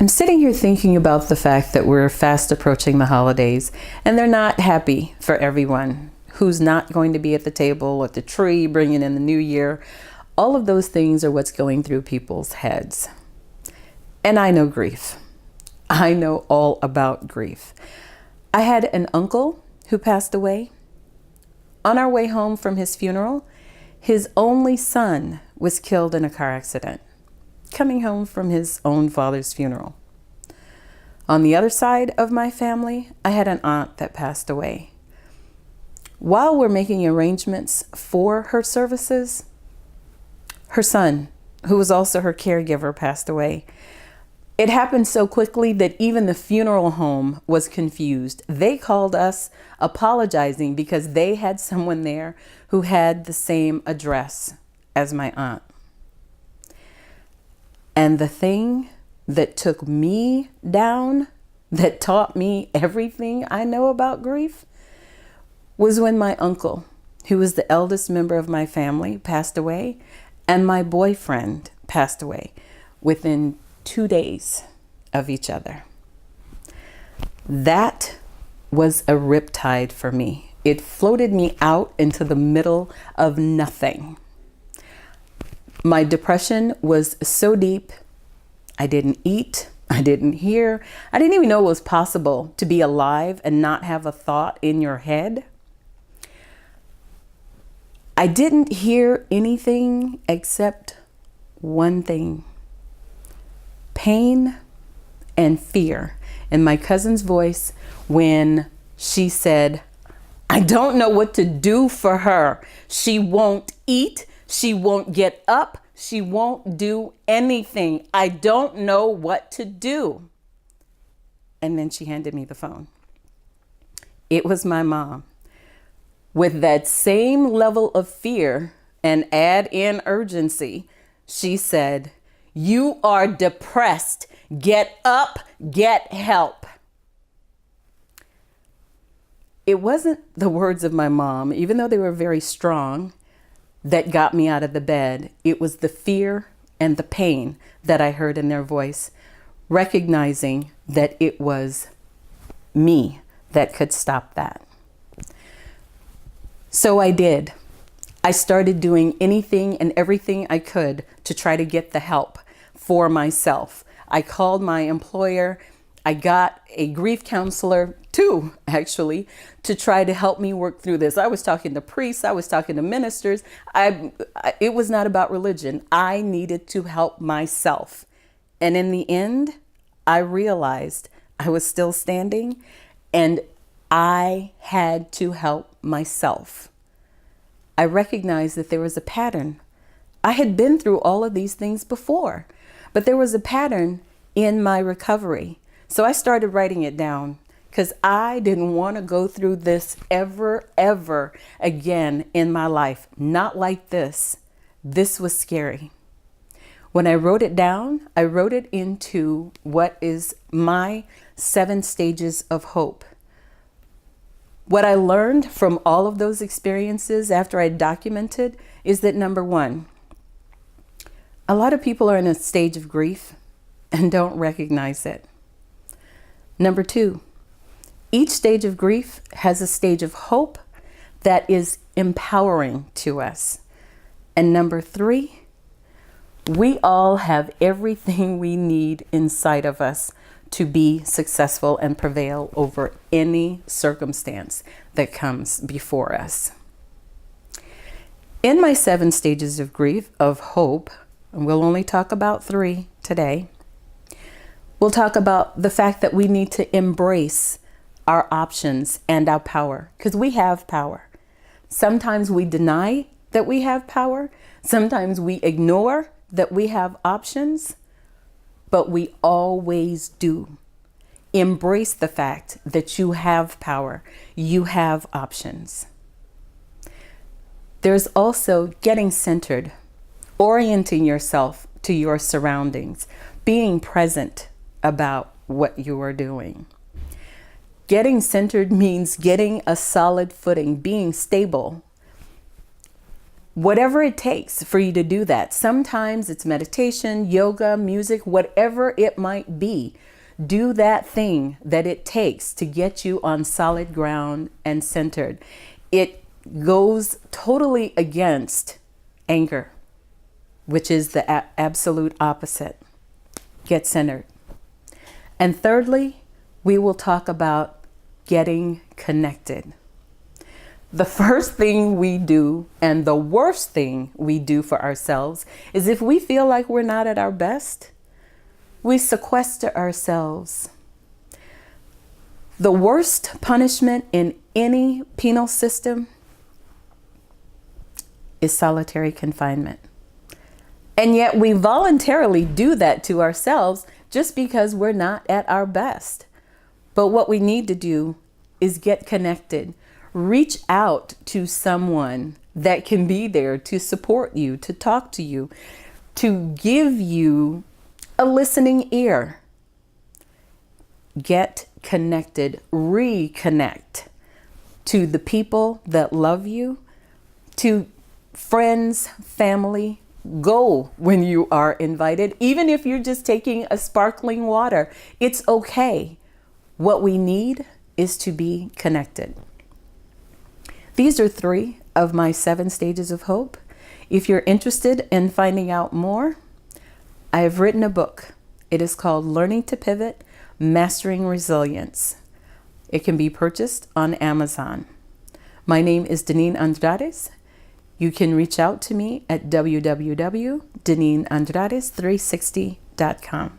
I'm sitting here thinking about the fact that we're fast approaching the holidays, and they're not happy for everyone who's not going to be at the table, at the tree, bringing in the new year. All of those things are what's going through people's heads. And I know grief. I know all about grief. I had an uncle who passed away. On our way home from his funeral, his only son was killed in a car accident, coming home from his own father's funeral. On the other side of my family, I had an aunt that passed away. While we're making arrangements for her services, her son, who was also her caregiver, passed away. It happened so quickly that even the funeral home was confused. They called us apologizing because they had someone there who had the same address as my aunt. And the thing that took me down, that taught me everything I know about grief, was when my uncle, who was the eldest member of my family, passed away, and my boyfriend passed away within 2 days of each other. That was a riptide for me. It floated me out into the middle of nothing. My depression was so deep, I didn't eat, I didn't hear, I didn't even know it was possible to be alive and not have a thought in your head. I didn't hear anything except one thing: pain and fear in my cousin's voice when she said, "I don't know what to do for her. She won't eat. She won't get up. She won't do anything. I don't know what to do." And then she handed me the phone. It was my mom. With that same level of fear and add in urgency, she said, "You are depressed. Get up, get help." It wasn't the words of my mom, even though they were very strong, that got me out of the bed. It was the fear and the pain that I heard in their voice, recognizing that it was me that could stop that. So I did. I started doing anything and everything I could to try to get the help for myself. I called my employer. I got a grief counselor too, actually, to try to help me work through this. I was talking to priests. I was talking to ministers. It was not about religion. I needed to help myself. And in the end, I realized I was still standing and I had to help myself. I recognized that there was a pattern. I had been through all of these things before, but there was a pattern in my recovery. So I started writing it down because I didn't want to go through this ever again in my life. Not like this. This was scary. When I wrote it down, I wrote it into what is my 7 stages of hope. What I learned from all of those experiences after I documented is that, number 1, a lot of people are in a stage of grief and don't recognize it. Number 2, each stage of grief has a stage of hope that is empowering to us. And number 3, we all have everything we need inside of us to be successful and prevail over any circumstance that comes before us. In my 7 stages of grief, of hope, and we'll only talk about 3 today, we'll talk about the fact that we need to embrace our options and our power, because we have power. Sometimes we deny that we have power. Sometimes we ignore that we have options, but we always do. Embrace the fact that you have power. You have options. There's also getting centered, orienting yourself to your surroundings, being present about what you are doing. Getting centered means getting a solid footing, being stable. Whatever it takes for you to do that. Sometimes it's meditation, yoga, music, whatever it might be. Do that thing that it takes to get you on solid ground and centered. It goes totally against anger, which is the absolute opposite. Get centered. And thirdly, we will talk about getting connected. The first thing we do and the worst thing we do for ourselves is if we feel like we're not at our best, we sequester ourselves. The worst punishment in any penal system is solitary confinement. And yet we voluntarily do that to ourselves just because we're not at our best. But what we need to do is get connected. Reach out to someone that can be there to support you, to talk to you, to give you a listening ear. Get connected, reconnect to the people that love you, to friends, family. Go when you are invited, even if you're just taking a sparkling water. It's okay. What we need is to be connected. These are 3 of my 7 stages of hope. If you're interested in finding out more, I have written a book. It is called Learning to Pivot, Mastering Resilience. It can be purchased on Amazon. My name is Deneen Andrades. You can reach out to me at www.deneenandrades360.com.